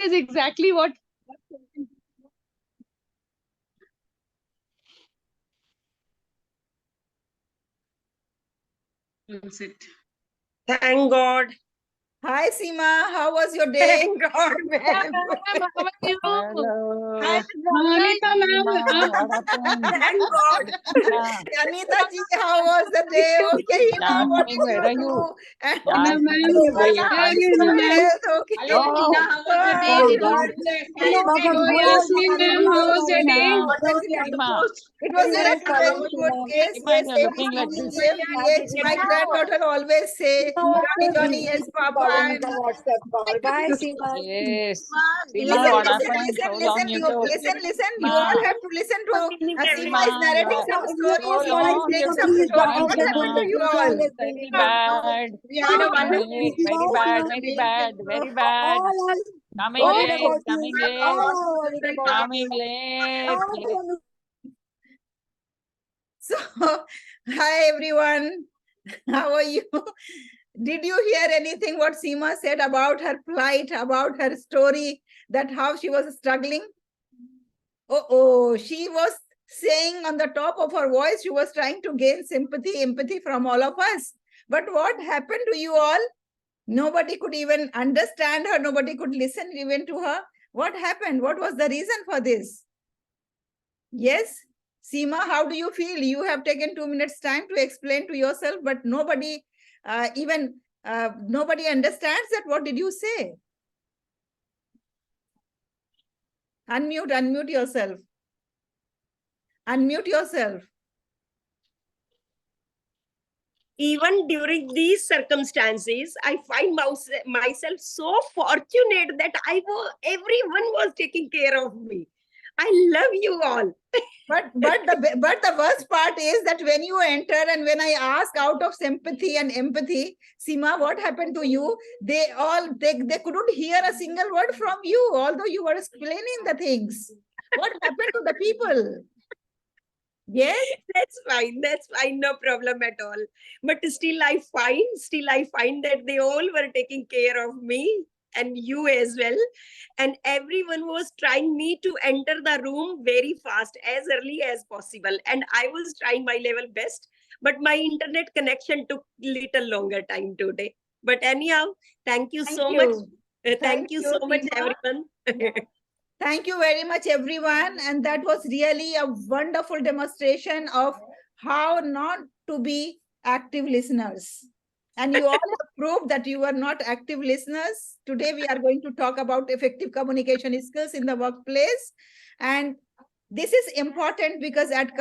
is exactly what. Thank God. Hi, Seema. How was your day? Thank God, Hi, ma'am. ma'am, how are you? Hello. Hi, Monica, ma'am. What happened? Thank God. Anita ji, how was the day? Okay, Hina, what Jasmine, did where you are you? do? And Ma'am, Jasmine, Devana, you how can't is you, see. your ma'am? health? Okay. Hello, Tina, how was your day? Hello, Yasmin, ma'am, how was your day? Seema, It was very, very good. Yes, Seema, yes, you're looking like everything. this. Yes, my granddaughter always say, Johnny, Johnny, yes, Papa. And Bye, Seema. Yes. Seema, listen, what listen, happened? listen, So long listen, you you took. listen, listen. You Seema, all have to listen to Seema is Seema, narrating some story. so Seema is long saying you some took to story. join, What happened to Seema. you all? Very bad. We had a wonderful Very, very bad, very bad, very bad. Coming Oh, late, coming late, coming late. so, hi everyone. How are you? Did you hear anything what Seema said about her plight, about her story, that how she was struggling? Oh, she was saying on the top of her voice, she was trying to gain sympathy, empathy from all of us. But what happened to you all? Nobody could even understand her. Nobody could listen even to her. What happened? What was the reason for this? Yes, Seema, how do you feel? You have taken 2 minutes time to explain to yourself, but nobody nobody understands that. What did you say? Unmute yourself. Unmute yourself. Even during these circumstances, I find myself so fortunate that everyone was taking care of me. I love you all. But the worst part is that when you enter and when I ask out of sympathy and empathy, Seema, what happened to you? They couldn't hear a single word from you, although you were explaining the things. What happened to the people? Yes, That's fine. That's fine. No problem at all. But still I find that they all were taking care of me and you as well. And everyone was trying me to enter the room very fast, as early as possible. And I was trying my level best, but my internet connection took little longer time today. But anyhow, thank you thank so you. much. Thank Thank you so much, Seema. everyone. Thank you very much, everyone. And that was really a wonderful demonstration of how not to be active listeners. And you all have proved that you are not active listeners. Today, we are going to talk about effective communication skills in the workplace. And this is important because at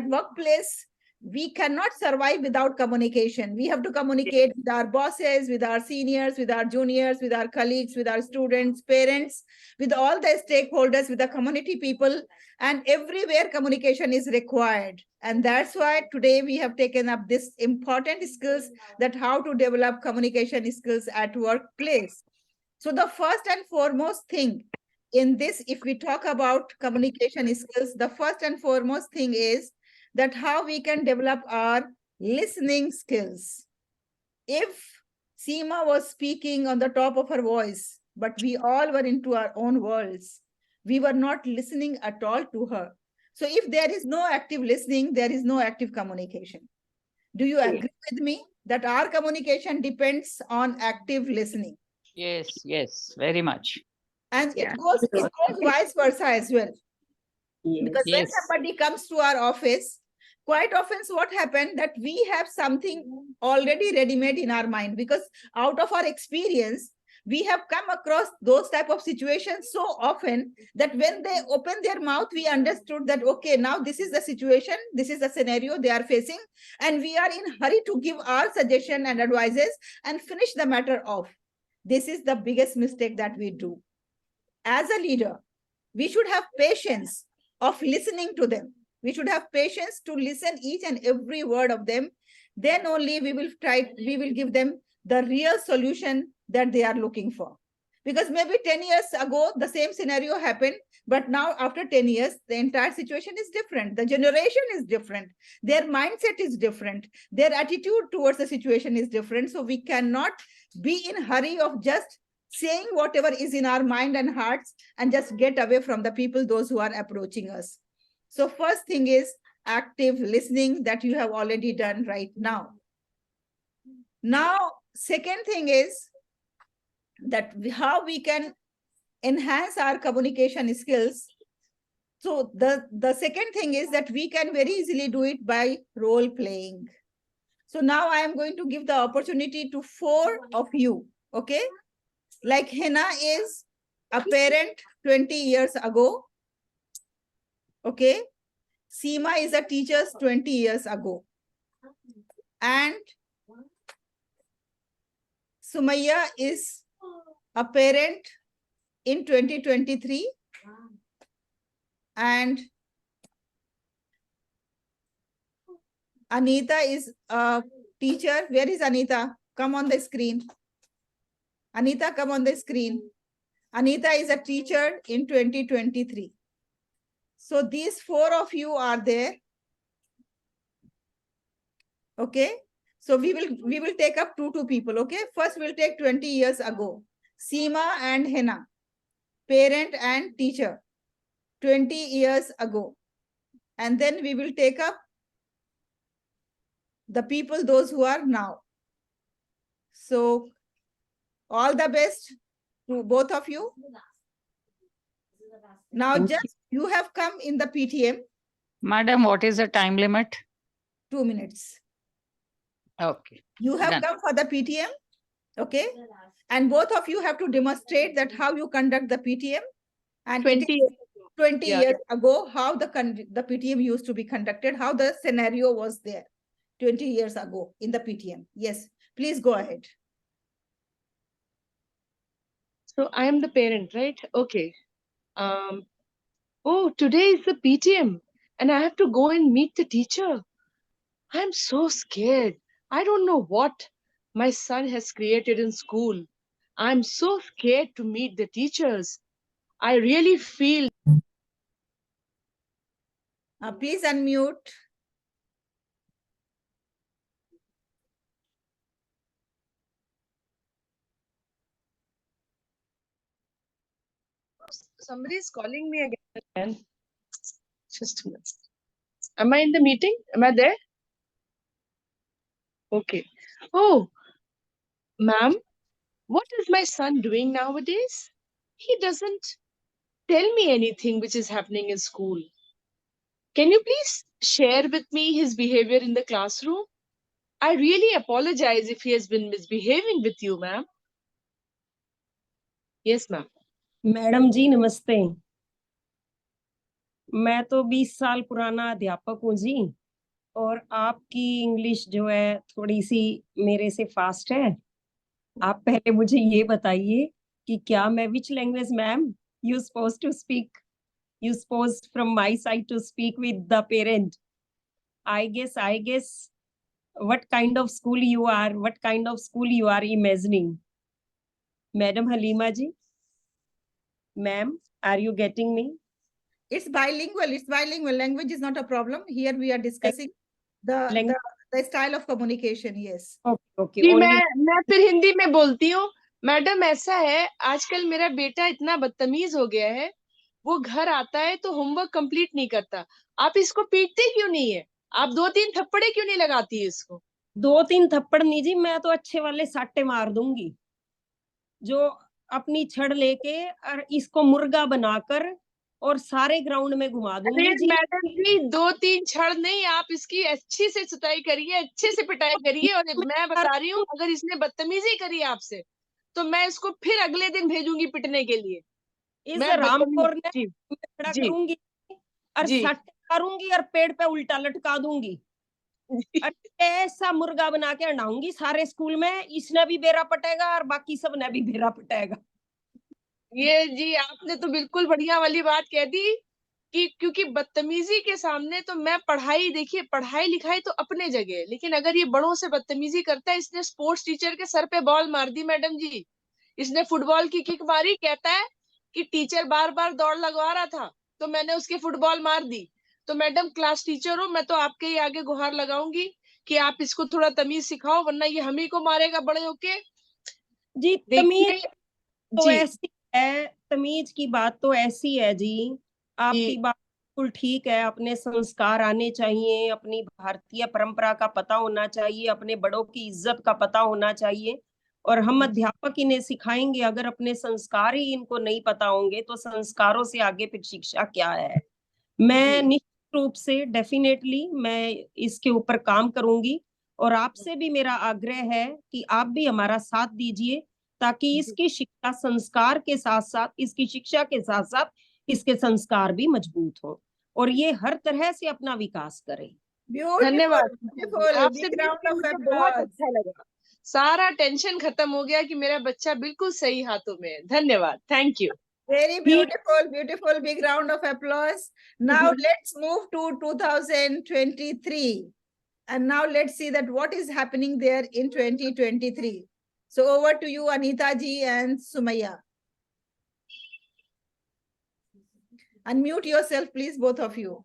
workplace, we cannot survive without communication. We have to communicate with our bosses, with our seniors, with our juniors, with our colleagues, with our students, parents, with all the stakeholders, with the community people, and everywhere communication is required. And that's why today we have taken up this important skills, that how to develop communication skills at workplace. So the first and foremost thing in this, if we talk about communication skills, the first and foremost thing is that how we can develop our listening skills. If Seema was speaking on the top of her voice, but we all were into our own worlds, we were not listening at all to her. So if there is no active listening, there is no active communication. Do you agree with me that our communication depends on active listening? Yes, yes, very much. And it goes vice versa as well. Because when Yes. somebody comes to our office, quite often what happened that we have something already ready-made in our mind, because out of our experience, we have come across those type of situations so often that when they open their mouth, we understood that, okay, now this is the situation, this is the scenario they are facing, and we are in hurry to give our suggestion and advices and finish the matter off. This is the biggest mistake that we do. As a leader, we should have patience of listening to them. We should have patience to listen each and every word of them. Then only we will give them the real solution that they are looking for. Because maybe 10 years ago, the same scenario happened, but now after 10 years, the entire situation is different. The generation is different. Their mindset is different. Their attitude towards the situation is different. So we cannot be in hurry of just saying whatever is in our mind and hearts and just get away from the people, those who are approaching us. So first thing is active listening that you have already done right now. Now, second thing is that how we can enhance our communication skills. So the second thing is that we can very easily do it by role playing. So now I am going to give the opportunity to 4 of you, okay? Like Hena is a parent 20 years ago, okay? Seema is a teacher 20 years ago. And Sumaya is a parent in 2023. And Anita is a teacher. Where is Anita? Come on the screen. Anita, come on the screen. Anita is a teacher in 2023. So these 4 of you are there. Okay. So we will take up two people. Okay. First we'll take 20 years ago. Seema and Hena, parent and teacher, 20 years ago. And then we will take up the people, those who are now. So all the best to both of you. Now just you have come in the PTM. Madam, what is the time limit? 2 minutes. Okay. You have Done. come for the PTM. Okay. And both of you have to demonstrate that how you conduct the PTM. And 20 years ago, how the PTM used to be conducted, how the scenario was there 20 years ago in the PTM. Yes, please go ahead. So I am the parent, right? Okay. Oh, today is the PTM and I have to go and meet the teacher. I'm so scared. I don't know what my son has created in school. I'm so scared to meet the teachers. I really feel. Please unmute. Somebody is calling me again. Just a minute. Am I in the meeting? Am I there? Okay. Oh, ma'am, what is my son doing nowadays? He doesn't tell me anything which is happening in school. Can you please share with me his behavior in the classroom? I really apologize if he has been misbehaving with you, ma'am. Yes, ma'am. Madam ji नमस्ते। मैं तो 20 साल पुराना अध्यापक हूँ जी, और आपकी English जो है थोड़ी सी मेरे से फास्ट है। आप पहले मुझे ये बताइए कि क्या मैं which language ma'am you suppose to speak, you suppose from my side to speak with the parent. I guess what kind of school you are, what kind of school you are imagining. Madam Halima ji, ma'am, are you getting me? It's bilingual. It's bilingual. Language is not a problem. Here we are discussing the style of communication. Yes. Okay. जी मैं फिर हिंदी में बोलती हूँ। Madam ऐसा है, आजकल मेरा बेटा इतना बदतमीज हो गया है, वो घर आता है तो होमवर्क कंप्लीट नहीं करता। आप इसको पीटते क्यों नहीं है? आप 2-3 थप्पड़े क्यों नहीं लगाती है इसको? 2-3 थप्पड़ नहीं जी, मैं तो अच्छे वाले साटे मार दूंगी, जो अपनी छड़ लेके और इसको मुर्गा बनाकर और सारे ग्राउंड में घुमा दूंगी जी। मैडम जी 2-3 छड़ नहीं, आप इसकी अच्छी से सुताई करिए, अच्छे से पिटाई करिए। और मैं बता रही हूँ, अगर इसने बदतमीजी करी आपसे तो मैं इसको फिर अगले दिन भेजूंगी पिटने के लिए। इस रामपुर ने खड़ा करूंगी और सट मारूंगी और पेड़ पे उल्टा लटका दूंगी, ऐसा मुर्गा बना के हटाऊंगी सारे स्कूल में। इसने भी बेरा पटेगा और बाकी सब ने भी बेरा पटेगा। ये जी आपने तो बिल्कुल बढ़िया वाली बात कह दी कि क्योंकि बदतमीजी के सामने तो मैं पढ़ाई, देखिए पढ़ाई लिखाई तो अपने जगह, लेकिन अगर ये बड़ों से बदतमीजी करता है। इसने स्पोर्ट्स टीचर के सर पे बॉल मार दी मैडम जी, इसने फुटबॉल की किक मारी। कहता है कि टीचर बार बार दौड़ लगवा रहा था तो मैंने उसके फुटबॉल मार दी। तो मैडम क्लास टीचर हो, मैं तो आपके ही आगे गुहार लगाऊंगी कि आप इसको थोड़ा तमीज सिखाओ, वरना ये हम ही को मारेगा बड़े होके। जी तमीज तो जी ऐसी है, तमीज की बात तो ऐसी है जी। आपकी जी बात बिल्कुल ठीक है, अपने संस्कार आने चाहिए, अपनी भारतीय परंपरा का पता होना चाहिए, अपने बड़ों की इज्जत का पता होना चाहिए। और हम अध्यापक इन्हें सिखाएंगे, अगर अपने संस्कार ही इनको नहीं पता होंगे तो संस्कारों से आगे फिर शिक्षा क्या है। मैं जी निश्चित रूप से डेफिनेटली मैं इसके ऊपर काम करूंगी। और आपसे भी मेरा आग्रह है कि आप भी हमारा साथ दीजिए, ताकि जी। इसकी शिक्षा संस्कार के साथ साथ, इसकी शिक्षा के साथ साथ इसके संस्कार भी मजबूत हो और ये हर तरह से अपना विकास करे। धन्यवाद ब्यूटीफुल टीचर जी, ब्यूटीफुल, आपसे बिग मिल राउंड के ऑफ मुझे बहुत अप्लॉज। अच्छा लगा। सारा टेंशन खत्म हो गया कि मेरा बच्चा बिल्कुल सही हाथों में है। धन्यवाद, थैंक यू। Very ठीक। beautiful, beautiful. Big round of applause. Now let's move to 2023. And now let's see that what is happening there in 2023. So over to you, Anita ji and Sumaya. Unmute yourself, please, both of you.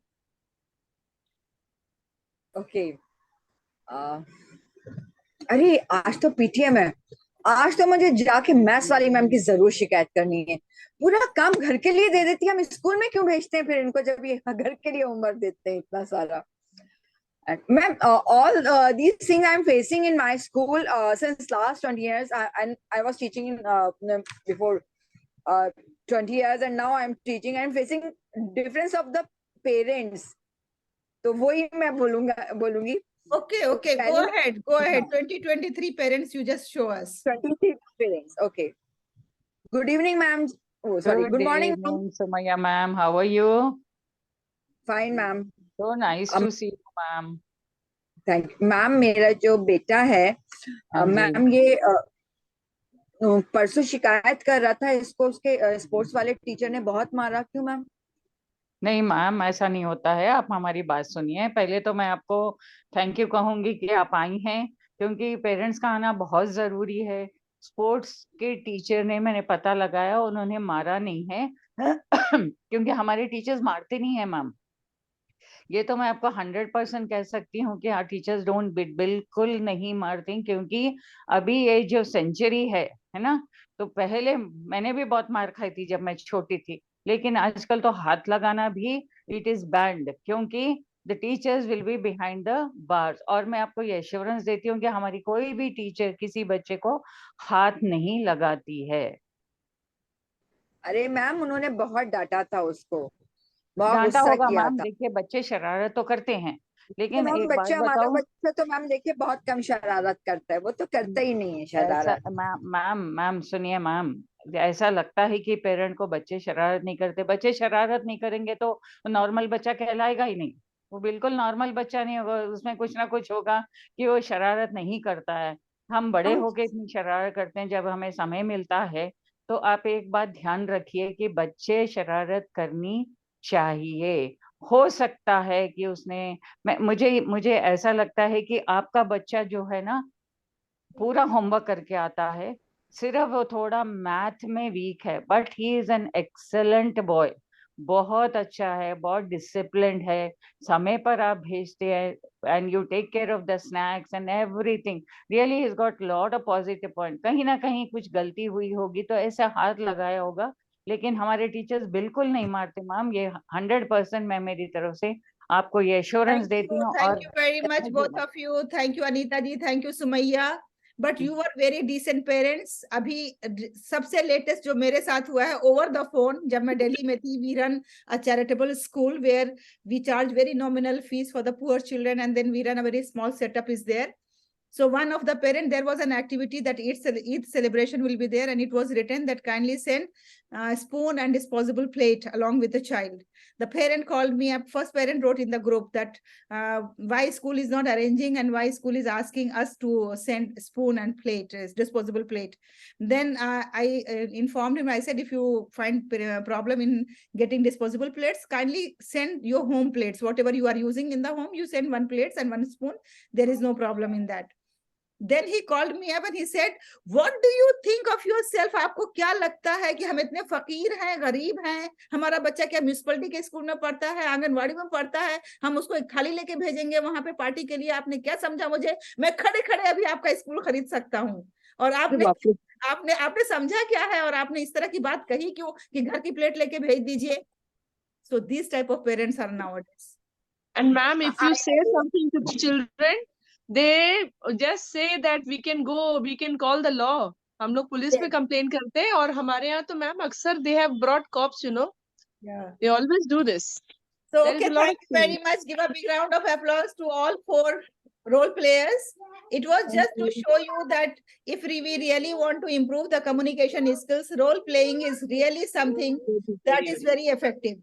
Okay. अरे आज तो PTM है। आज तो मुझे जाके maths वाली ma'am की जरूर शिकायत करनी है। पूरा काम घर के लिए दे देती है, हम स्कूल में क्यों भेजते हैं फिर इनको, जब ये घर के लिए होमवर्क देते हैं इतना सारा। Ma'am, all these things I'm facing in my school since last 20 years, and I was teaching in before 20 years, and now I'm teaching. I'm facing difference of the parents. तो वही मैं बोलूंगी। Okay, तो okay. Go पहले ahead. Go ahead. हाँ, 2023 parents, you just show us. 23 parents. Okay. Good evening, ma'am. Oh, sorry. Good Good morning, ma'am. evening, Sumaya ma'am. How are you? Fine, ma'am. So nice to see you, ma'am. Thank you ma'am. मेरा जो बेटा है हाँ जी। Ma'am, ये परसों शिकायत कर रहा था, इसको उसके स्पोर्ट्स वाले टीचर ने बहुत मारा। क्यों मैम? नहीं मैम, ऐसा नहीं होता है। आप हमारी बात सुनिए। पहले तो मैं आपको थैंक यू कहूंगी कि आप आई हैं, क्योंकि पेरेंट्स का आना बहुत जरूरी है। स्पोर्ट्स के टीचर ने, मैंने पता लगाया, उन्होंने मारा नहीं है क्योंकि हमारे टीचर्स मारते नहीं है मैम। ये तो मैं आपको 100% कह सकती हूँ कि हाँ, टीचर्स डोंट बिल्कुल नहीं मारती, क्योंकि अभी ये जो सेंचुरी है ना, तो पहले मैंने भी बहुत मार खाई थी जब मैं छोटी थी, लेकिन आजकल तो हाथ लगाना भी इट इज बैंड, क्योंकि the teachers will be behind the bars. और मैं आपको ये एश्योरेंस देती हूँ कि हमारी कोई भी टीचर किसी बच्चे को हाथ नहीं लगाती है। अरे मैम, उन्होंने बहुत डांटा था उसको, बहुत डांटा गुस्सा होगा किया मैम, था। देखिए बच्चे शरारत तो करते हैं, तो लेकिन मैम एक बात बच्चा, हमारा बताऊं, बच्चा तो मैम देखिए बहुत कम शरारत करता है, वो तो करता ही नहीं है ऐसा शरारत। मैम मैम मैम सुनिए मैम, ऐसा लगता है कि पेरेंट को बच्चे शरारत नहीं करते। बच्चे शरारत नहीं करेंगे तो नॉर्मल बच्चा कहलाएगा ही नहीं। वो बिल्कुल नॉर्मल बच्चा नहीं होगा, उसमें कुछ ना कुछ होगा कि वो शरारत नहीं करता है। हम बड़े हम होके इतनी शरारत करते हैं जब हमें समय मिलता है। तो आप एक बात ध्यान रखिए कि बच्चे शरारत करनी चाहिए। हो सकता है कि उसने, मुझे मुझे ऐसा लगता है कि आपका बच्चा जो है ना, पूरा होमवर्क करके आता है, सिर्फ वो थोड़ा मैथ में वीक है, but he is an excellent boy. बहुत अच्छा है, बहुत डिसिप्लिन्ड है, समय पर आप भेजते हैं, and you take care of the snacks and everything. Really is got lot of positive point. कहीं ना कहीं कुछ गलती हुई होगी तो ऐसा हाथ लगाया होगा, लेकिन हमारे टीचर्स बिल्कुल नहीं मारते मैम। ये 100% मैं मेरी तरफ से आपको ये एश्योरेंस देती हूँ। Thank और you very much, both of you. Thank you, Anita ji. Thank you, Sumaya. But you were very decent parents. अभी सबसे लेटेस्ट जो मेरे साथ हुआ है ओवर द फोन, जब मैं दिल्ली में थी, we run a charitable school where we charge very nominal fees for the poor children, and then we run a very small setup is there. So one of the parent, there was an activity that Eid celebration will be there, and it was written that kindly send spoon and disposable plate along with the child. The parent called me up. First parent wrote in the group that why school is not arranging and why school is asking us to send spoon and plate, disposable plate. Then I informed him. I said, if you find problem in getting disposable plates, kindly send your home plates. Whatever you are using in the home, you send one plates and one spoon. There is no problem in that. Then he called me up and he said, what do you think of yourself? आपको क्या लगता है कि हम इतने फकीर हैं, गरीब हैं, हमारा बच्चा क्या म्यूनिसिपैलिटी के स्कूल में पढ़ता है, आंगनवाड़ी में पढ़ता है, हम उसको खाली लेके भेजेंगे वहां पे पार्टी के लिए? आपने क्या समझा मुझे? मैं खड़े खड़े अभी आपका स्कूल खरीद सकता हूँ। और आपने आपने आपने समझा क्या है और आपने इस तरह की बात कही क्यों कि घर की प्लेट लेके भेज दीजिए. So these type of parents are nowadays. And ma'am, if you say something to the children, they just say that we can go, we can call the law. हम लोग पुलिस में कंप्लेन करते हैं और हमारे यहाँ तो मैम अक्सर they have brought cops, you know. Yeah. They always do this. So, There is okay, a lot thank of you very much. Give a big round of applause to all 4 role players. It was just to show you that if we really want to improve the communication skills, role playing is really something that is very effective.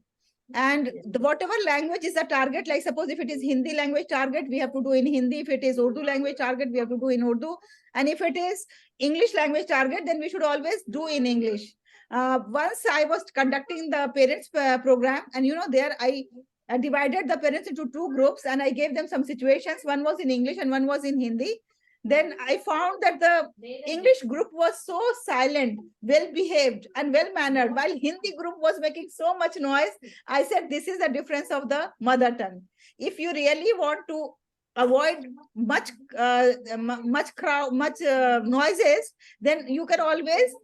And whatever language is the target, like suppose if it is Hindi language target, we have to do in Hindi. If it is Urdu language target, we have to do in Urdu. And if it is English language target, then we should always do in English. Once I was conducting the parents program, and there I divided the parents into 2 groups, and I gave them some situations. One was in English and one was in Hindi. Then I found that the English group was so silent, well behaved and well mannered, while Hindi group was making so much noise. I said, this is the difference of the mother tongue. If you really want to avoid much crowd, much noises, then you can always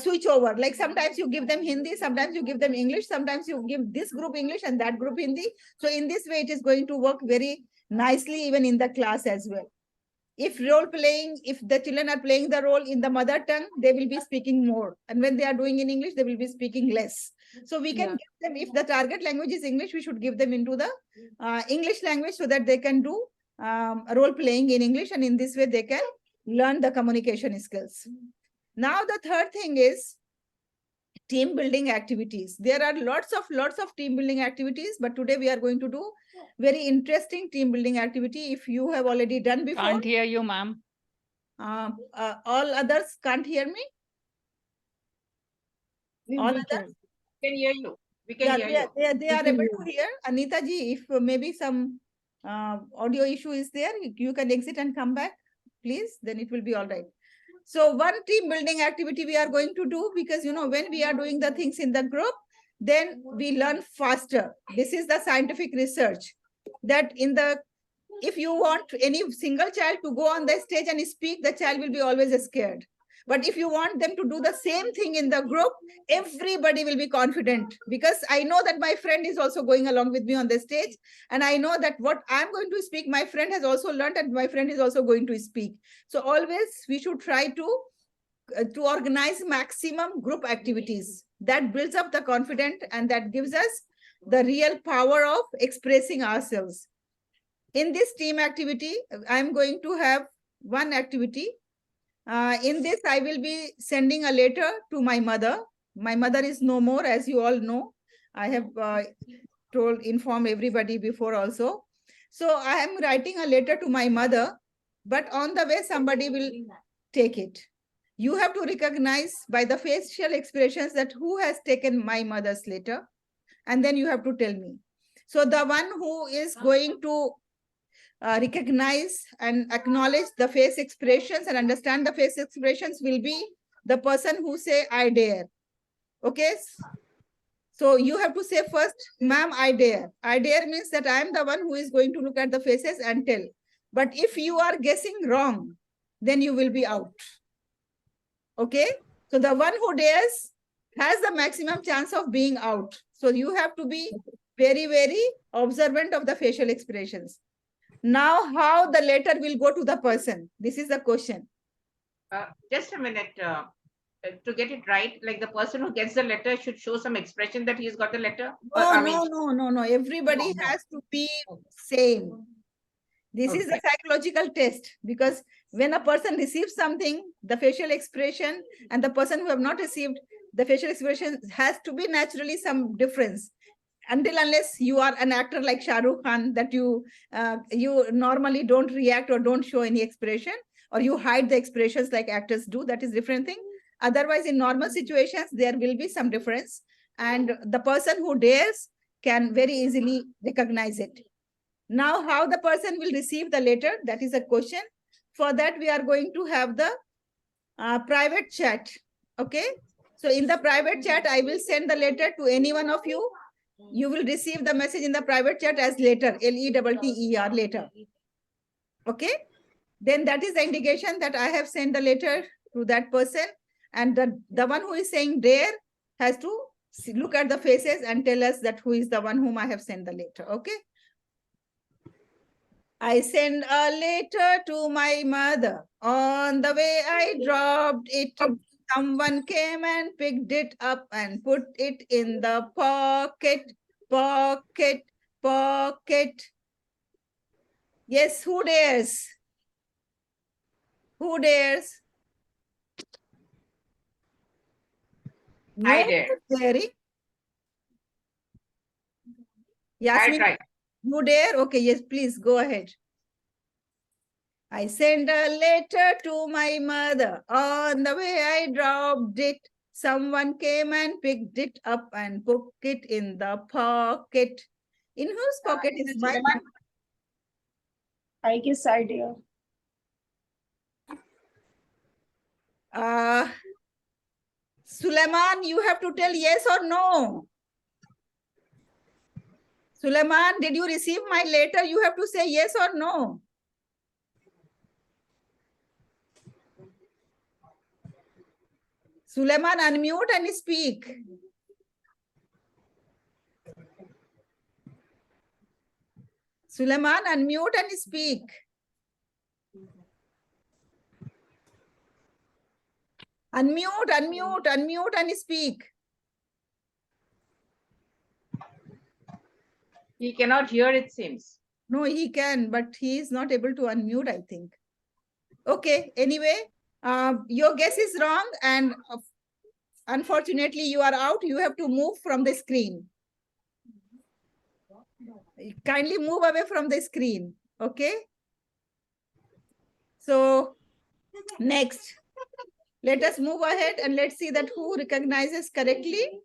switch over. Like sometimes you give them Hindi, sometimes you give them English, sometimes you give this group English and that group Hindi. So in this way, it is going to work very nicely even in the class as well. If role playing, if the children are playing the role in the mother tongue, they will be speaking more. And when they are doing in English, they will be speaking less. So we can give them, if the target language is English, we should give them into the English language so that they can do role playing in English. And in this way, they can learn the communication skills. Now, the third thing is team building activities. There are lots of team building activities, but today we are going to do very interesting team building activity. If you have already done before. Can't hear you, ma'am. All others can't hear me? All others? Can hear you. We can hear you. They are able to hear. Anita ji, if maybe some audio issue is there, you can exit and come back, please. Then it will be all right. So one team building activity we are going to do, because when we are doing the things in the group, then we learn faster. This is the scientific research that if you want any single child to go on the stage and speak, the child will be always scared. But if you want them to do the same thing in the group, everybody will be confident, because I know that my friend is also going along with me on the stage. And I know that what I'm going to speak, my friend has also learned, and my friend is also going to speak. So always we should try to organize maximum group activities. That builds up the confidence and that gives us the real power of expressing ourselves. In this team activity, I'm going to have one activity. In this, I will be sending a letter to my mother. My mother is no more, as you all know. I have informed everybody before also. So I am writing a letter to my mother, but on the way, somebody will take it. You have to recognize by the facial expressions that who has taken my mother's letter, and then you have to tell me. So the one who is going to recognize and acknowledge the face expressions and understand the face expressions will be the person who say, I dare. Okay. So you have to say first, ma'am, I dare. I dare means that I am the one who is going to look at the faces and tell. But if you are guessing wrong, then you will be out. Okay. So the one who dares has the maximum chance of being out. So you have to be very, very observant of the facial expressions. Now, how the letter will go to the person? This is the question. Just a minute. To get it right, like the person who gets the letter should show some expression that he's got the letter? No. Everybody has to be same. This is a psychological test, because when a person receives something, the facial expression and the person who have not received, the facial expression has to be naturally some difference. Unless you are an actor like Shah Rukh Khan, that you normally don't react or don't show any expression, or you hide the expressions like actors do, that is different thing. Otherwise, in normal situations, there will be some difference, and the person who dares can very easily recognize it. Now, how the person will receive the letter, that is a question. For that, we are going to have the private chat. Okay. So in the private chat, I will send the letter to any one of you. You will receive the message in the private chat as letter, L-E-T-T-E-R, later. Okay. Then that is the indication that I have sent the letter to that person, and the one who is saying dare has to look at the faces and tell us that who is the one whom I have sent the letter. Okay. I sent a letter to my mother. On the way I dropped it. Someone came and picked it up and put it in the pocket, pocket, pocket. Yes, who dares? Who dares? No I dare. daring. I Yasmin, try. you dare? Okay, yes, please go ahead. I sent a letter to my mother. On the way I dropped it. Someone came and picked it up and put it in the pocket. In whose pocket is my Suleiman? I guess idea. Suleiman, you have to tell yes or no. Suleiman, did you receive my letter? You have to say yes or no. Suleiman, unmute and speak. Suleiman, unmute and speak. Unmute and speak. He cannot hear, it seems. No, he can, but he is not able to unmute, I think. Okay, anyway, your guess is wrong, and unfortunately you are out. You have to move from the screen. Kindly move away from the screen, okay? So, next, let us move ahead and let's see that who recognizes correctly.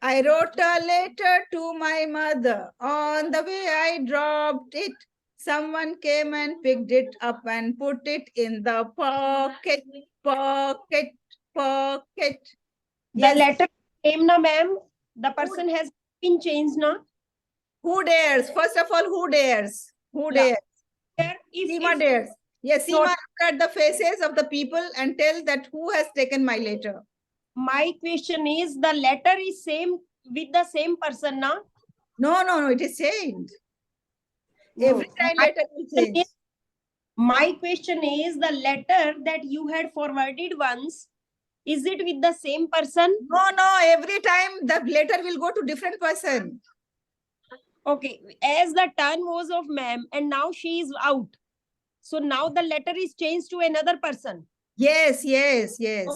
I wrote a letter to my mother. On the way I dropped it. Someone came and picked it up and put it in the pocket, pocket, pocket. The Yes. letter came na, ma'am. The person has been changed na. Who dares? First of all, who dares? Who Yeah. dares? If Seema dares. Yes, Seema, look at the faces of the people and tell that who has taken my letter. my question is, the letter is same with the same person na? No, it is changed. No. Every time letter will change. My question is, the letter that you had forwarded once, is it with the same person? No, every time the letter will go to different person. Okay, as the turn was of ma'am and now she is out. So now the letter is changed to another person. Yes. Okay.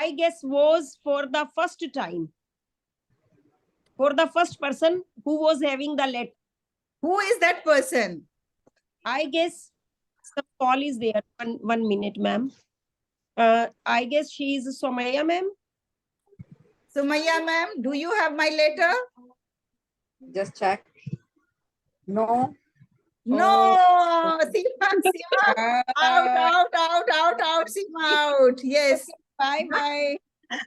I guess was for the first time. For the first person who was having the letter. Who is that person? I guess some call is there. One minute, ma'am. I guess she is Somaya, ma'am. Sumaya, ma'am, do you have my letter? Just check. No. No, Seema, out, Seema, out. Yes. Bye.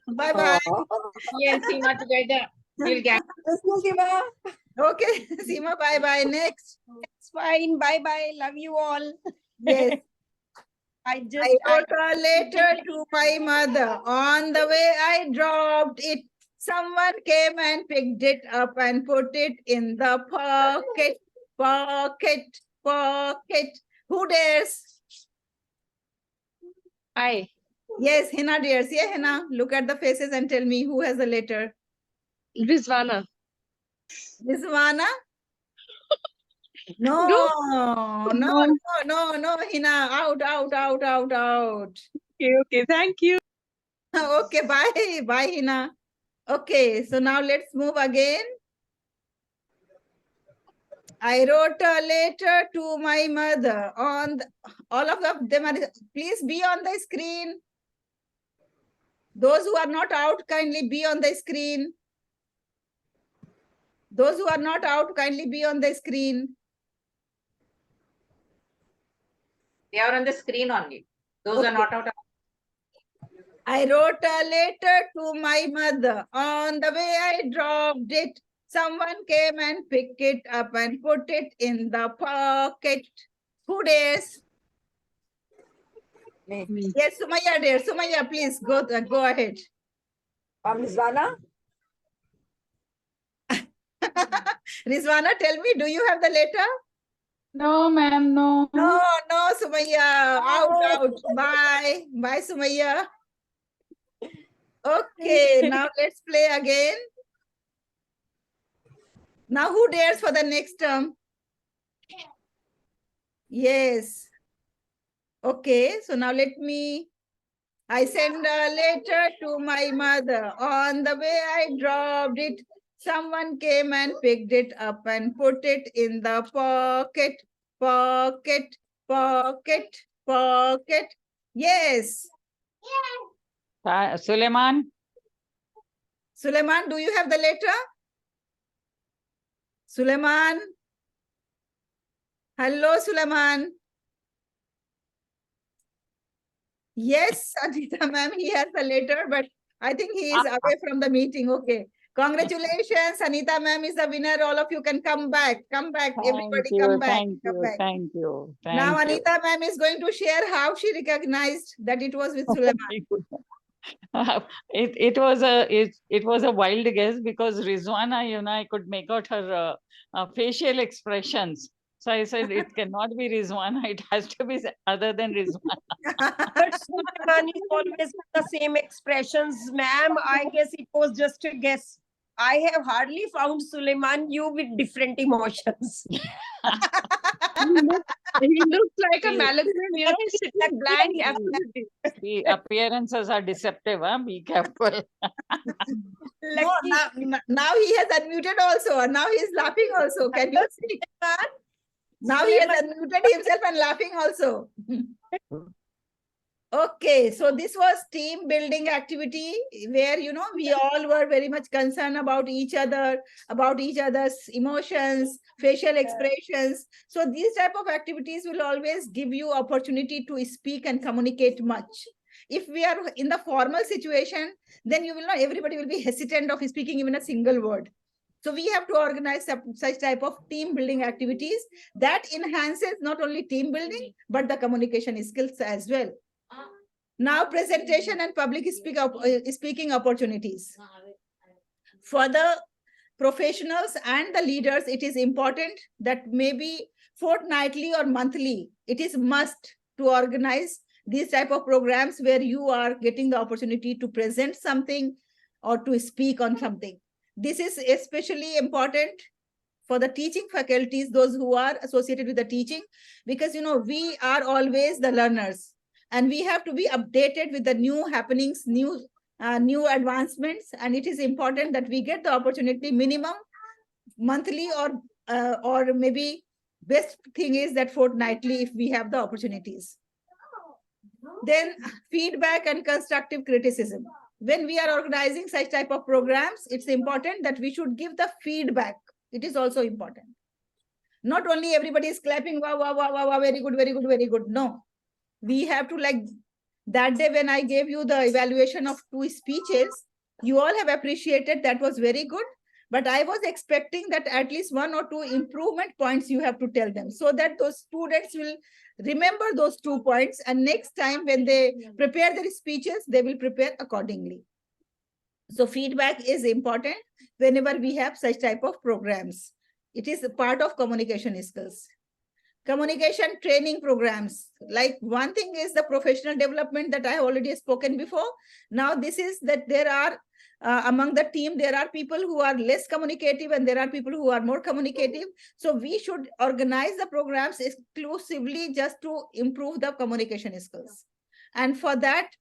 Bye. He and Seema together. We'll get. Seema. Okay, Seema, bye. Next. It's fine. Bye. Love you all. Yes. I wrote a letter to my mother. On the way I dropped it. Someone came and picked it up and put it in the pocket. Pocket. Who dares? I. Yes, Hina dares. Yeah, Hina. Look at the faces and tell me who has the letter. Rizwana. Rizwana? No, Hina. Out. Okay, thank you. Okay, bye, Hina. Okay, so now let's move again. I wrote a letter to my mother. All of them are, please be on the screen. Those who are not out, kindly be on the screen. Those who are not out, kindly be on the screen. They are on the screen only. Those are not out. I wrote a letter to my mother. On the way I dropped it. Someone came and picked it up and put it in the pocket. Who dares? Me. Yes, Sumaya dear. Sumaya, please go ahead. Rizwana? Rizwana, tell me, do you have the letter? No, ma'am, no. No, no, Sumaya. Out. Bye. Bye, Sumaya. Okay, now let's play again. Now who dares for the next term? Yes. Okay, so now I send a letter to my mother. On the way I dropped it. Someone came and picked it up and put it in the pocket, pocket, pocket, pocket. Yes. Suleiman? Suleiman, do you have the letter? Suleiman? Hello, Suleiman. Yes, Anita ma'am, he has the letter, but I think he is away from the meeting. Okay. Congratulations, Anita ma'am is the winner. All of you can come back. Come back. Everybody come back. Come back. Thank you. Now Anita ma'am is going to share how she recognized that it was with Suleiman. It was a wild guess because Rizwana, I could make out her facial expressions. So I said it cannot be Rizwana. It has to be other than Rizwana. But Suleiman is always with the same expressions, ma'am. I guess it was just a guess. I have hardly found Suleiman you with different emotions. He looks like a mannequin, he's sitting blank. Absolutely. The appearances are deceptive. Be careful. No, now he has unmuted also. Now he is laughing also. Can you see? Now he has unmuted himself and laughing also. Okay, so this was team building activity where, we all were very much concerned about each other, about each other's emotions, facial expressions. So these type of activities will always give you opportunity to speak and communicate much. If we are in the formal situation, then everybody will be hesitant of speaking even a single word. So we have to organize such type of team building activities that enhances not only team building, but the communication skills as well. Now presentation and public speaking opportunities. For the professionals and the leaders, it is important that maybe fortnightly or monthly, it is must to organize these type of programs where you are getting the opportunity to present something or to speak on something. This is especially important for the teaching faculties, those who are associated with the teaching, because, we are always the learners. And we have to be updated with the new happenings, new advancements, and it is important that we get the opportunity minimum monthly or maybe best thing is that fortnightly if we have the opportunities. Then feedback and constructive criticism. When we are organizing such type of programs, it's important that we should give the feedback. It is also important. Not only everybody is clapping, wow, wow, wow, wow, very good, very good, very good. No. We have to, like that day when I gave you the evaluation of 2 speeches, you all have appreciated that was very good. But I was expecting that at least 1 or 2 improvement points you have to tell them so that those students will remember those 2 points. And next time when they prepare their speeches, they will prepare accordingly. So feedback is important whenever we have such type of programs. It is a part of communication skills. Communication training programs. Like one thing is the professional development that I have already spoken before. Now this is that there are among the team, there are people who are less communicative and there are people who are more communicative. So we should organize the programs exclusively just to improve the communication skills. And for that,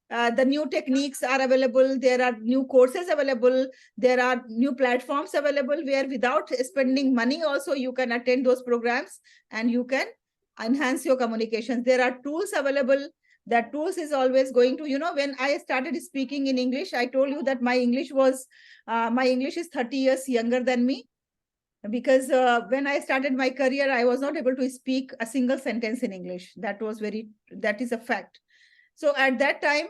the new techniques are available. There are new courses available. There are new platforms available where without spending money also you can attend those programs and you can enhance your communications. There are tools available. That tools is always going to, when I started speaking in English, I told you that my English is 30 years younger than me. Because when I started my career, I was not able to speak a single sentence in English. That is a fact. So at that time,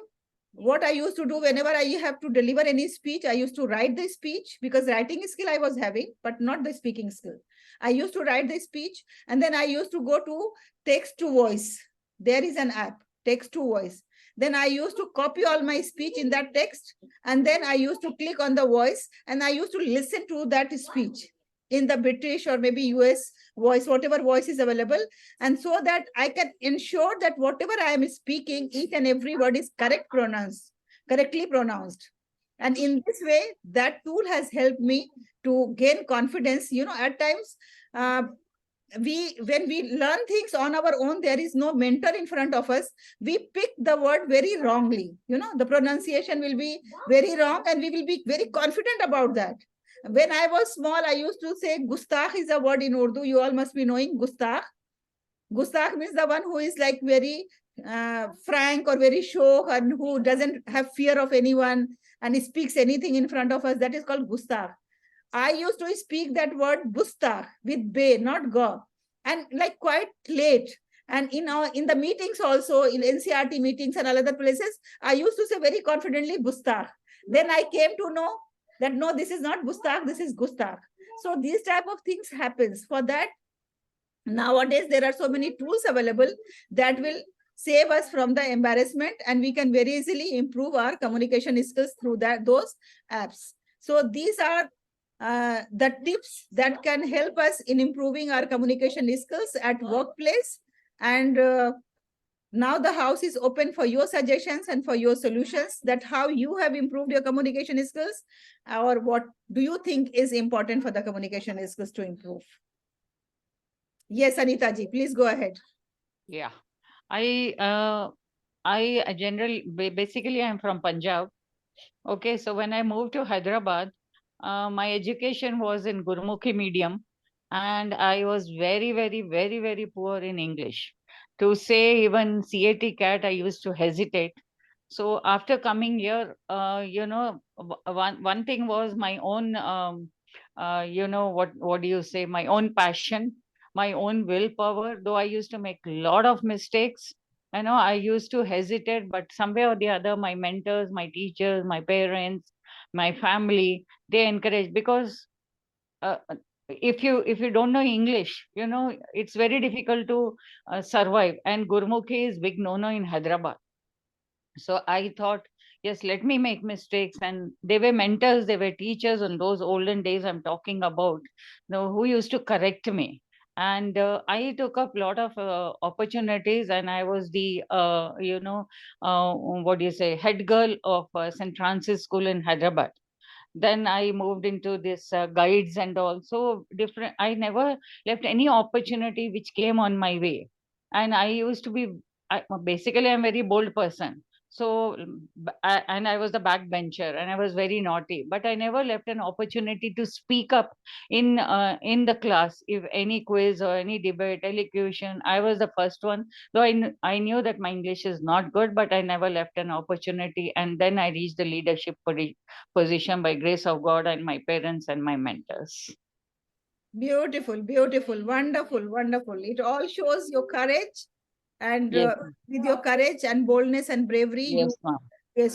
what I used to do whenever I have to deliver any speech, I used to write the speech because writing skill I was having, but not the speaking skill. I used to write the speech and then I used to go to text to voice. There is an app, text to voice. Then I used to copy all my speech in that text, and then I used to click on the voice, and I used to listen to that speech in the British or maybe US voice, whatever voice is available. And so that I can ensure that whatever I am speaking, each and every word is correctly pronounced. And in this way, that tool has helped me to gain confidence. At times, when we learn things on our own, there is no mentor in front of us, we pick the word very wrongly. The pronunciation will be very wrong, and we will be very confident about that. When I was small, I used to say gustakh is a word in Urdu. You all must be knowing gustakh. Gustakh means the one who is like very frank or very show, and who doesn't have fear of anyone and speaks anything in front of us. That is called gustakh. I used to speak that word bustakh with bay, not go, and like quite late. And in the meetings also, in NCRT meetings and all other places, I used to say very confidently bustakh. Then I came to know that no, this is not bustakh, this is gustakh. So these type of things happens. For that, nowadays there are so many tools available that will save us from the embarrassment, and we can very easily improve our communication skills through those apps. So these are the tips that can help us in improving our communication skills at workplace. And now the house is open for your suggestions and for your solutions, that how you have improved your communication skills, or what do you think is important for the communication skills to improve. Yes, Anita ji, please go ahead. Yeah, I basically I'm from Punjab. Okay, so when I moved to Hyderabad, my education was in Gurmukhi medium, and I was very, very, very, very poor in English. To say even CAT cat, I used to hesitate. So after coming here, one thing was my own, what do you say, my own passion, my own willpower. Though I used to make a lot of mistakes, I used to hesitate, but somewhere or the other, my mentors, my teachers, my parents, my family, they encourage, because uh, if you don't know English, it's very difficult to survive. And Gurmukhi is big no-no in Hyderabad. So I thought, yes, let me make mistakes. And they were mentors, they were teachers in those olden days I'm talking about, who used to correct me. And I took up a lot of opportunities, and I was the, what do you say, head girl of St. Francis School in Hyderabad. Then I moved into this guides and also different. I never left any opportunity which came on my way. And I used to be, basically I'm a very bold person. So, and I was the backbencher, and I was very naughty, but I never left an opportunity to speak up in the class. If any quiz or any debate, elocution, I was the first one. Though I knew that my English is not good, but I never left an opportunity. And then I reached the leadership position by grace of God and my parents and my mentors. Beautiful, beautiful, wonderful, wonderful. It all shows your courage, and Yes, with your courage and boldness and bravery, yes, ma'am.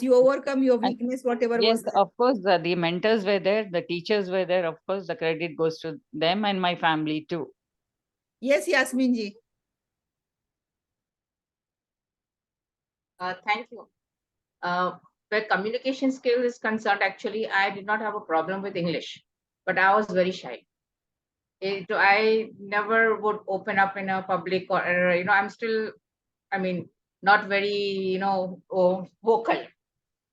you overcome your And weakness, whatever yes, was there. of course, the mentors were there, the teachers were there. Of course, the credit goes to them and my family too. Yes, Yasmin ji. Thank you. Where communication skill is concerned, actually, I did not have a problem with English, but I was very shy. I never would open up in a public, or I'm still, I mean, not very, vocal.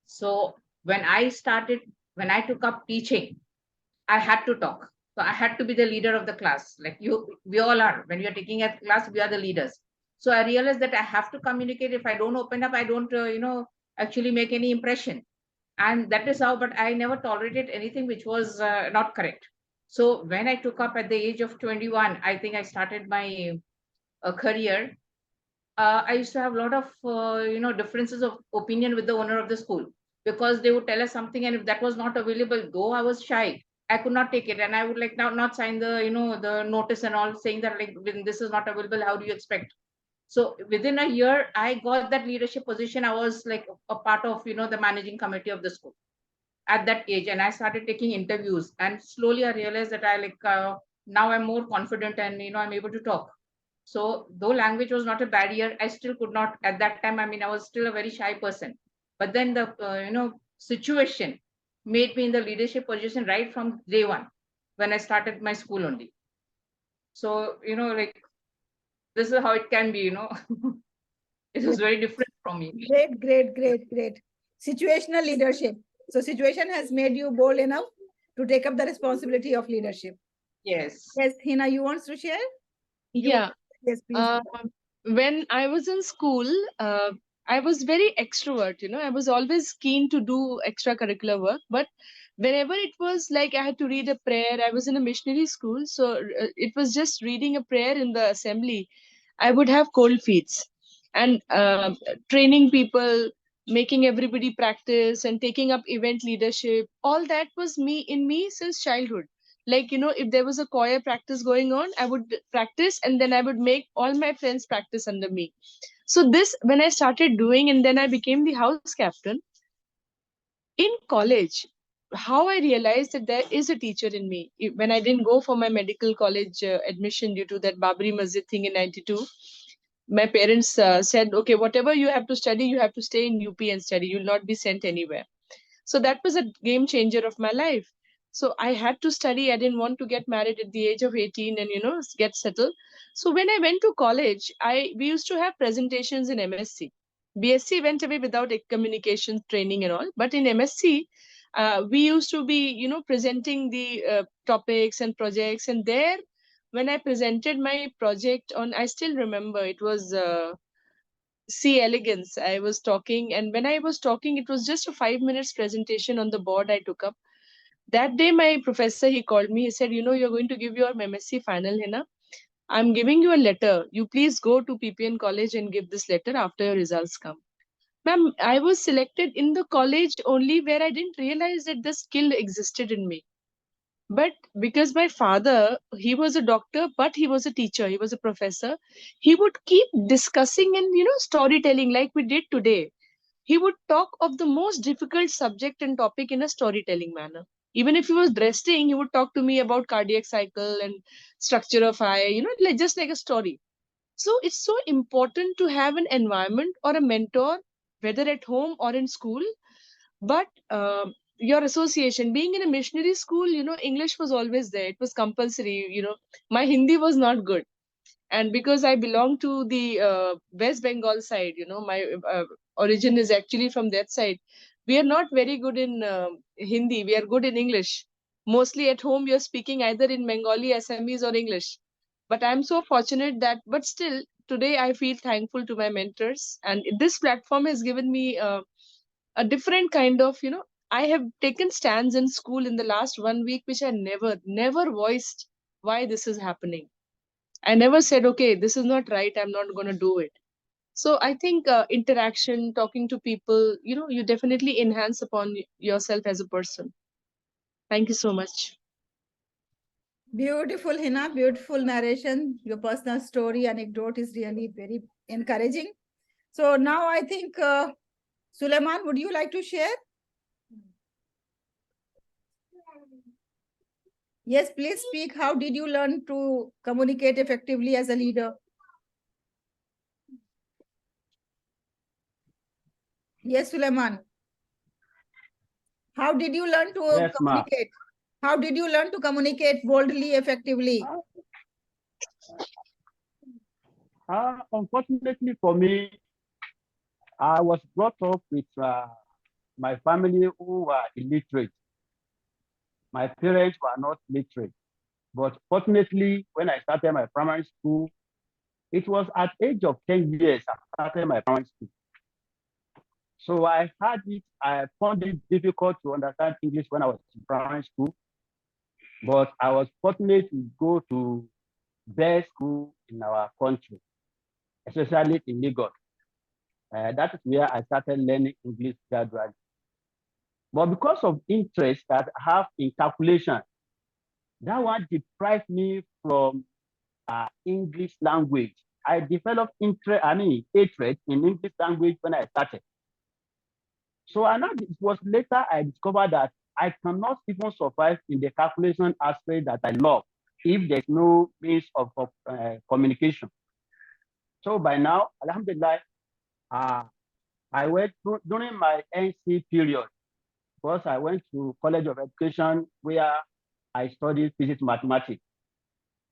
So when I took up teaching, I had to talk. So I had to be the leader of the class. Like we all are. When you're taking a class, we are the leaders. So I realized that I have to communicate. If I don't open up, I don't, actually make any impression. And that is how, but I never tolerated anything which was not correct. So when I took up at the age of 21, I think I started my career. I used to have a lot of, differences of opinion with the owner of the school, because they would tell us something, and if that was not available, though I was shy, I could not take it, and I would like now not sign the, the notice and all, saying that like when this is not available, how do you expect? So within a year, I got that leadership position. I was like a part of, the managing committee of the school at that age, and I started taking interviews, and slowly I realized that I now I'm more confident, and I'm able to talk. So though language was not a barrier, I still could not at that time. I mean, I was still a very shy person. But then the situation made me in the leadership position right from day one when I started my school only. So like this is how it can be. It was very different from me. Great. Situational leadership. So situation has made you bold enough to take up the responsibility of leadership. Yes. Yes, Hina, you want to share? Yeah. Yes, please. When I was in school, I was very extrovert, I was always keen to do extracurricular work. But whenever it was like I had to read a prayer, I was in a missionary school. So it was just reading a prayer in the assembly. I would have cold feet. And training people, making everybody practice, and taking up event leadership, all that was me since childhood. Like, if there was a choir practice going on, I would practice, and then I would make all my friends practice under me. So this, when I started doing, and then I became the house captain in college, how I realized that there is a teacher in me. When I didn't go for my medical college admission due to that Babri Masjid thing in 92, my parents said, okay, whatever you have to study, you have to stay in UP and study. You'll not be sent anywhere. So that was a game changer of my life. So I had to study. I didn't want to get married at the age of 18 and get settled. So when I went to college, we used to have presentations in MSc. BSc went away without a communication training and all, but in MSc we used to be presenting the topics and projects. And there, when I presented my project on, I still remember, it was see elegance, I was talking, and when I was talking, it was just a 5 minutes presentation on the board I took up. That day my professor, he called me, he said, you're going to give your MSc final, Hina. I'm giving you a letter, you please go to PPN college and give this letter after your results come. Ma'am, I was selected in the college only where I didn't realize that the skill existed in me. But because my father, he was a doctor, but he was a teacher, he was a professor, he would keep discussing and storytelling like we did today. He would talk of the most difficult subject and topic in a storytelling manner. Even if he was resting, he would talk to me about cardiac cycle and structure of eye, like just like a story. So it's so important to have an environment or a mentor, whether at home or in school. But your association, being in a missionary school, English was always there. It was compulsory. My Hindi was not good, and because I belong to the West Bengal side, my origin is actually from that side. We are not very good in Hindi. We are good in English. Mostly at home, you're speaking either in Bengali, Assamese, or English. But I'm so fortunate that, but still, today I feel thankful to my mentors, and this platform has given me a different kind of, I have taken stands in school in the last 1 week, which I never voiced why this is happening. I never said, okay, this is not right, I'm not going to do it. So I think interaction, talking to people, you definitely enhance upon yourself as a person. Thank you so much. Beautiful, Hina. Beautiful narration. Your personal story, anecdote is really very encouraging. So now I think, Suleiman, would you like to share? Yes, please speak. How did you learn to communicate effectively as a leader? Yes, Suleiman. How did you learn to Yes, ma'am. communicate? How did you learn to communicate boldly, effectively? Unfortunately for me, I was brought up with my family who were illiterate. My parents were not literate. But fortunately, when I started my primary school, it was at age of 10 years I started my primary school. So I found it difficult to understand English when I was in primary school. But I was fortunate to go to best school in our country, especially in Lagos. That is where I started learning English gradually. But because of interest that I have in calculation, that one deprived me from English language. I developed hatred in English language when I started. So it was later I discovered that I cannot even survive in the calculation aspect that I love if there's no means of communication. So by now, alhamdulillah, I went through during my NC period, because I went to College of Education where I studied physics mathematics.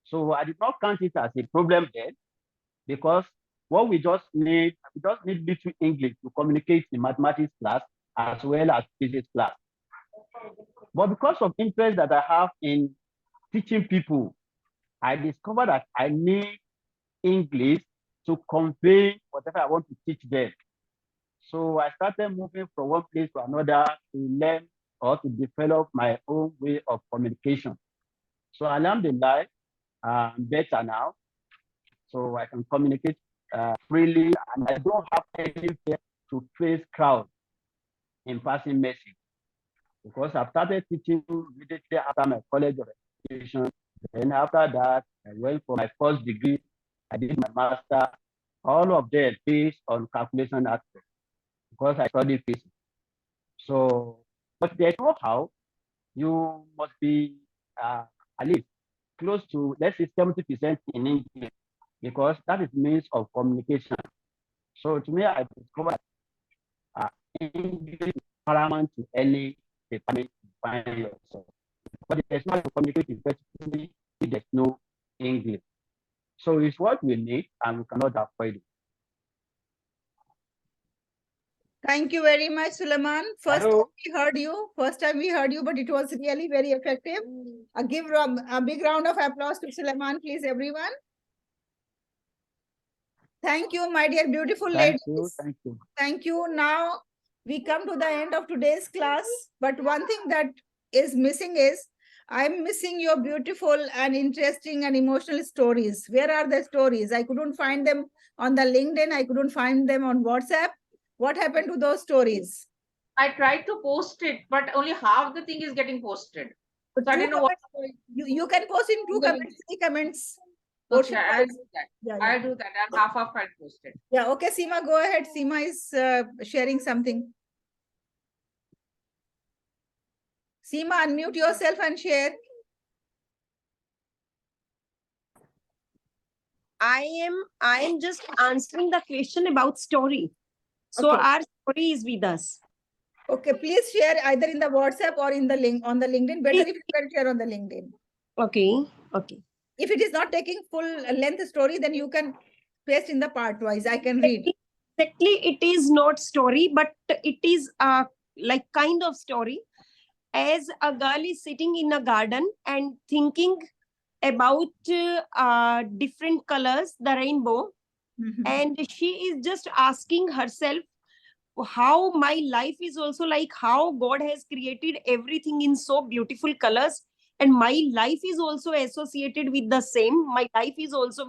So I did not count it as a problem then, because what we just need little English to communicate in mathematics class as well as physics class. But because of interest that I have in teaching people, I discovered that I need English to convey whatever I want to teach them. So I started moving from one place to another to learn or to develop my own way of communication. So alhamdulillah, I'm better now. So I can communicate freely, and I don't have any fear to face crowd in passing message, because I started teaching immediately after my College of Education. Then after that, I went for my first degree. I did my master, all of them based on calculation aspect, because I studied physics. So, but there's no how. You must be at least close to, let's say, 70% in English, because that is means of communication. So to me, I discovered English is paramount to any department you find yourself. But there's no to communicate effectively if there's no English. So it's what we need, and we cannot avoid it. Thank you very much, Suleiman. First Hello. time we heard you. First time we heard you, but it was really very effective. Give a big round of applause to Suleiman, please, everyone. Thank you, my dear beautiful ladies. Thank you. Thank you. Now we come to the end of today's class. But one thing that is missing is, I'm missing your beautiful and interesting and emotional stories. Where are the stories? I couldn't find them on the LinkedIn. I couldn't find them on WhatsApp. What happened to those stories? I tried to post it, but only half the thing is getting posted. So I didn't know what. You can post in 2 comments, 3 comments. Okay, I'll do that. Yeah. I'll do that. And half of I'll post it. Yeah, okay, Seema, go ahead. Seema is sharing something. Seema, unmute yourself and share. I am just answering the question about story. So Okay. our story is with us. Okay, please share either in the WhatsApp or in the link on the LinkedIn. Better if you can share on the LinkedIn. Okay. Okay. If it is not taking full length story, then you can paste in the part wise. I can read. Exactly, it is not story, but it is like kind of story. As a girl is sitting in a garden and thinking about different colors, the rainbow, and she is just asking herself how my life is also like how God has created everything in so beautiful colors, and my life is also associated with the same. My life is also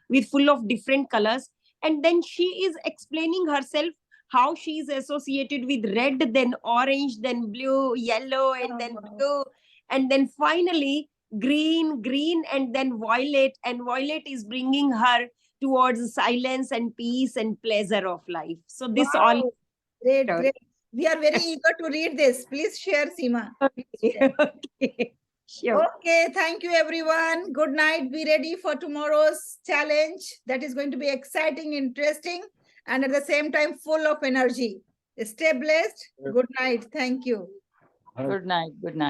with full of different colors. And then she is explaining herself how she is associated with red, then orange, then blue, yellow, and then blue, and then finally green, and then violet. And violet is bringing her towards silence and peace and pleasure of life. So this all. Great, great. We are very eager to read this. Please share, Seema. Okay. Sure. Okay, thank you, everyone. Good night. Be ready for tomorrow's challenge. That is going to be exciting, interesting, and at the same time, full of energy. Stay blessed. Good night. Thank you. Good night. Good night.